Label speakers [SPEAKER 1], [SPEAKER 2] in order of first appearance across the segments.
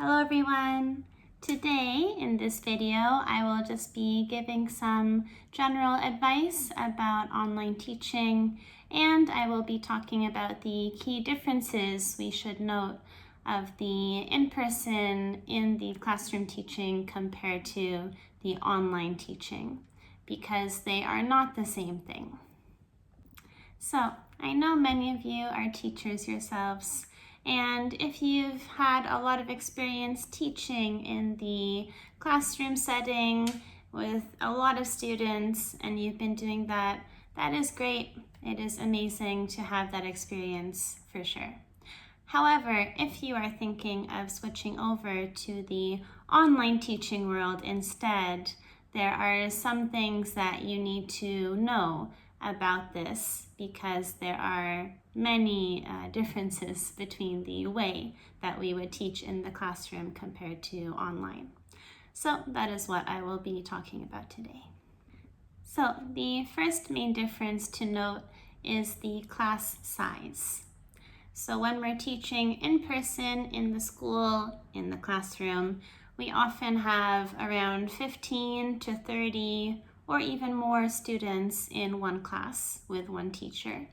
[SPEAKER 1] Hello everyone! Today in this video I will just be giving some general advice about online teaching, and I will be talking about the key differences we should note of the in-person in the classroom teaching compared to the online teaching, because they are not the same thing. So I know many of you are teachers yourselves, and if you've had a lot of experience teaching in the classroom setting with a lot of students and you've been doing that, that is great. It is amazing to have that experience for sure. However, if you are thinking of switching over to the online teaching world instead, there are some things that you need to know about this, because there are many differences between the way that we would teach in the classroom compared to online. So that is what I will be talking about today. So the first main difference to note is the class size. So when we're teaching in person in the school, in the classroom, we often have around 15 to 30 or even more students in one class with one teacher.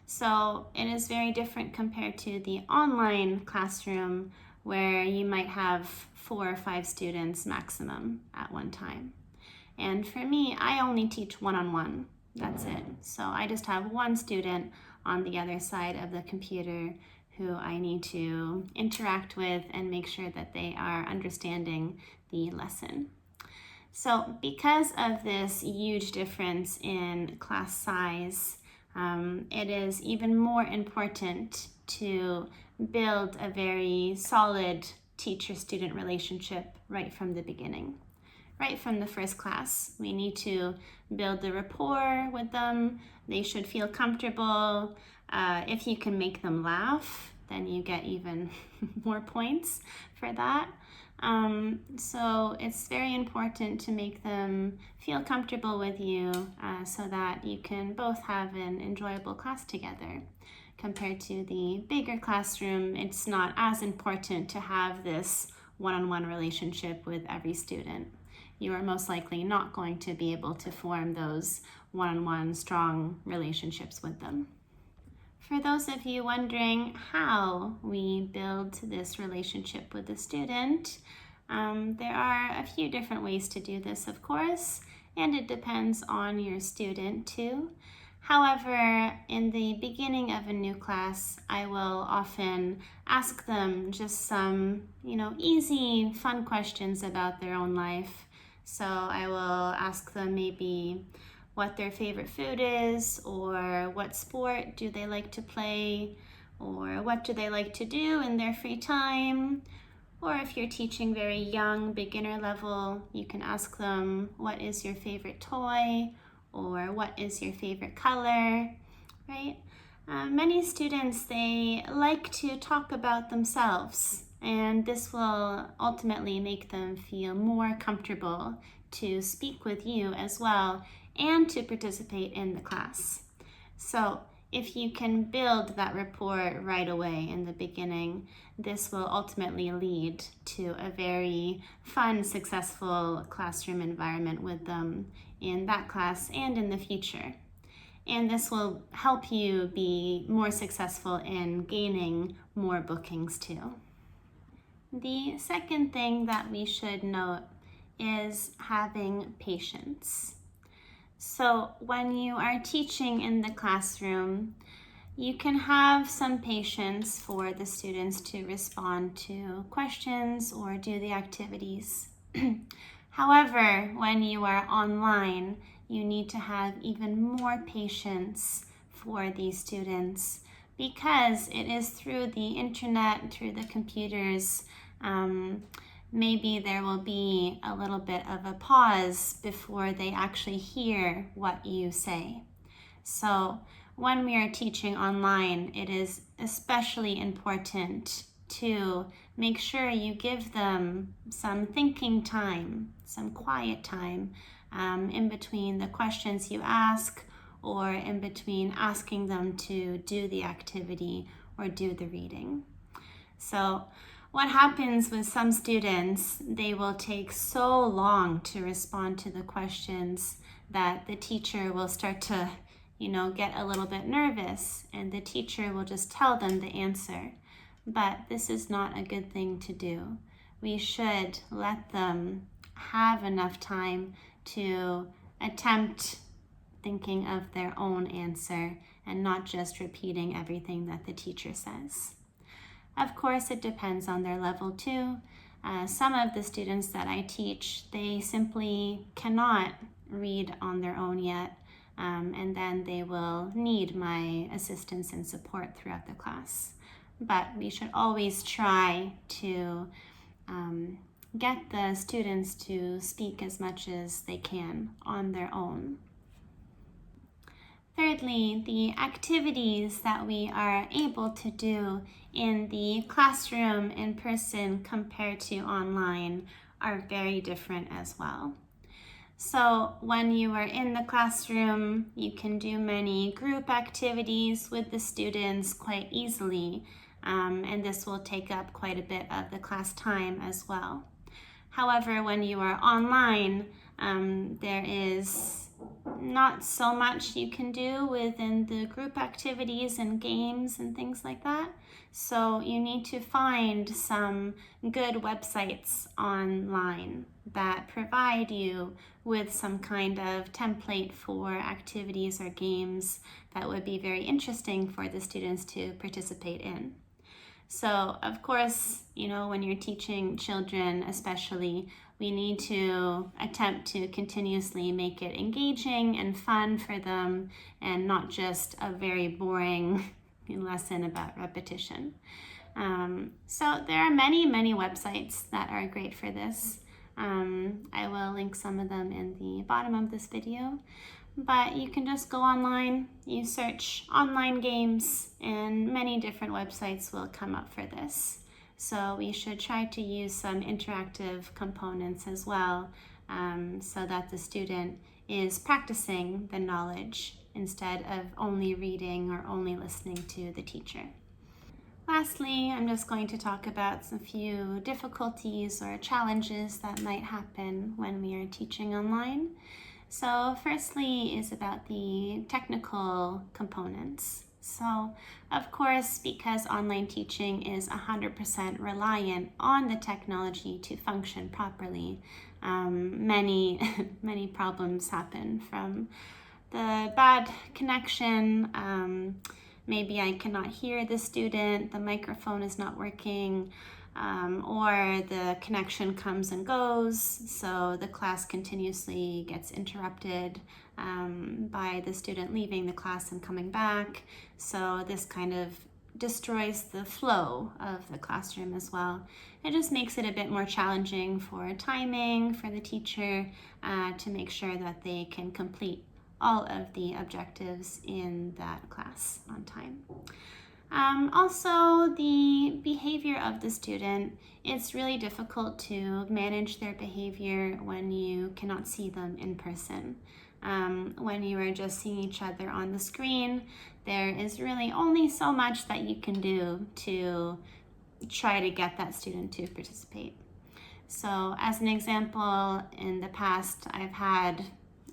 [SPEAKER 1] So it is very different compared to the online classroom, where you might have 4 or 5 students maximum at one time. And for me, I only teach one-on-one. That's it. So I just have one student on the other side of the computer who I need to interact with and make sure that they are understanding the lesson. So because of this huge difference in class size, it is even more important to build a very solid teacher-student relationship right from the beginning. Right from the first class, we need to build the rapport with them. They should feel comfortable. If you can make them laugh, then you get even more points for that. So it's very important to make them feel comfortable with you, so that you can both have an enjoyable class together. Compared to the bigger classroom, it's not as important to have this one-on-one relationship with every student. You are most likely not going to be able to form those one-on-one strong relationships with them. For those of you wondering how we build this relationship with the student, there are a few different ways to do this, of course, and it depends on your student too. However, in the beginning of a new class, I will often ask them just some, easy, fun questions about their own life. So I will ask them maybe what their favorite food is, or what sport do they like to play, or what do they like to do in their free time. Or if you're teaching very young, beginner level, you can ask them, what is your favorite toy, or what is your favorite color, right? Many students, they like to talk about themselves, and this will ultimately make them feel more comfortable to speak with you as well and to participate in the class. So if you can build that rapport right away in the beginning, this will ultimately lead to a very fun, successful classroom environment with them in that class and in the future. And this will help you be more successful in gaining more bookings too. The second thing that we should note is having patience. So when you are teaching in the classroom, you can have some patience for the students to respond to questions or do the activities. However, when you are online, you need to have even more patience for these students, because it is through the internet, through the computers. Maybe there will be a little bit of a pause before they actually hear what you say. So when we are teaching online, it is especially important to make sure you give them some thinking time, some quiet time, in between the questions you ask, or in between asking them to do the activity or do the reading. So What happens with some students, they will take so long to respond to the questions that the teacher will start to, get a little bit nervous, and the teacher will just tell them the answer. But this is not a good thing to do. We should let them have enough time to attempt thinking of their own answer and not just repeating everything that the teacher says. Of course, it depends on their level too. Some of the students that I teach, they simply cannot read on their own yet, and then they will need my assistance and support throughout the class. But we should always try to get the students to speak as much as they can on their own. Thirdly, the activities that we are able to do in the classroom in person compared to online are very different as well. So when you are in the classroom, you can do many group activities with the students quite easily, and this will take up quite a bit of the class time as well. However, when you are online, there is not so much you can do within the group activities and games and things like that. So you need to find some good websites online that provide you with some kind of template for activities or games that would be very interesting for the students to participate in. So, of course, when you're teaching children especially, we need to attempt to continuously make it engaging and fun for them and not just a very boring lesson about repetition. So there are many, many websites that are great for this. I will link some of them in the bottom of this video. But you can just go online, you search online games, and many different websites will come up for this. So we should try to use some interactive components as well, so that the student is practicing the knowledge instead of only reading or only listening to the teacher. Lastly, I'm just going to talk about a few difficulties or challenges that might happen when we are teaching online. So firstly is about the technical components. So of course, because online teaching is 100% reliant on the technology to function properly, many, many problems happen from the bad connection. Maybe I cannot hear the student, the microphone is not working, or the connection comes and goes, so the class continuously gets interrupted by the student leaving the class and coming back. So this kind of destroys the flow of the classroom as well. It just makes it a bit more challenging for timing for the teacher to make sure that they can complete all of the objectives in that class on time. Also, the behavior of the student, it's really difficult to manage their behavior when you cannot see them in person. When you are just seeing each other on the screen, there is really only so much that you can do to try to get that student to participate. So as an example, in the past, I've had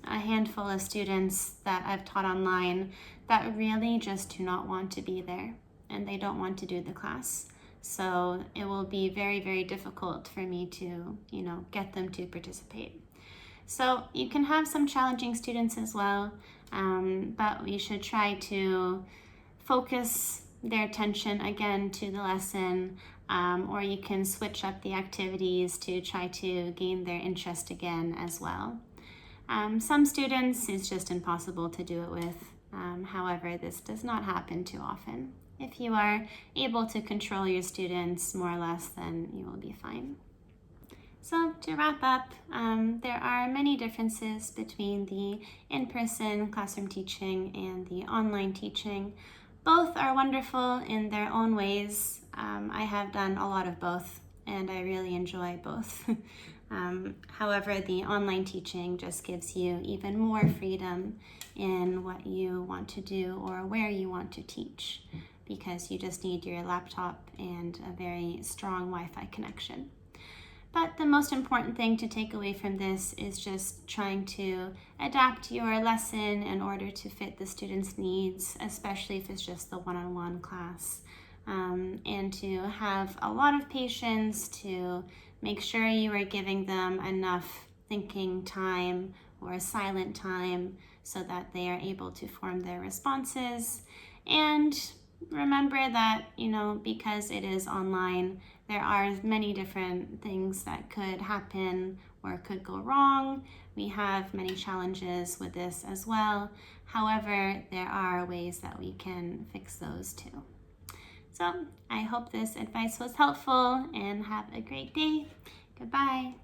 [SPEAKER 1] a handful of students that I've taught online that really just do not want to be there and they don't want to do the class. So it will be very, very difficult for me to, get them to participate. So you can have some challenging students as well, but we should try to focus their attention again to the lesson, or you can switch up the activities to try to gain their interest again as well. Some students it's just impossible to do it with. However, this does not happen too often. If you are able to control your students more or less, then you will be fine. So to wrap up, there are many differences between the in-person classroom teaching and the online teaching. Both are wonderful in their own ways. I have done a lot of both and I really enjoy both. However, the online teaching just gives you even more freedom in what you want to do or where you want to teach. because you just need your laptop and a very strong Wi-Fi connection. But the most important thing to take away from this is just trying to adapt your lesson in order to fit the student's needs, especially if it's just the one-on-one class. And to have a lot of patience, to make sure you are giving them enough thinking time or silent time so that they are able to form their responses. And remember that, because it is online, there are many different things that could happen or could go wrong. We have many challenges with this as well. However, there are ways that we can fix those too. So I hope this advice was helpful, and have a great day. Goodbye.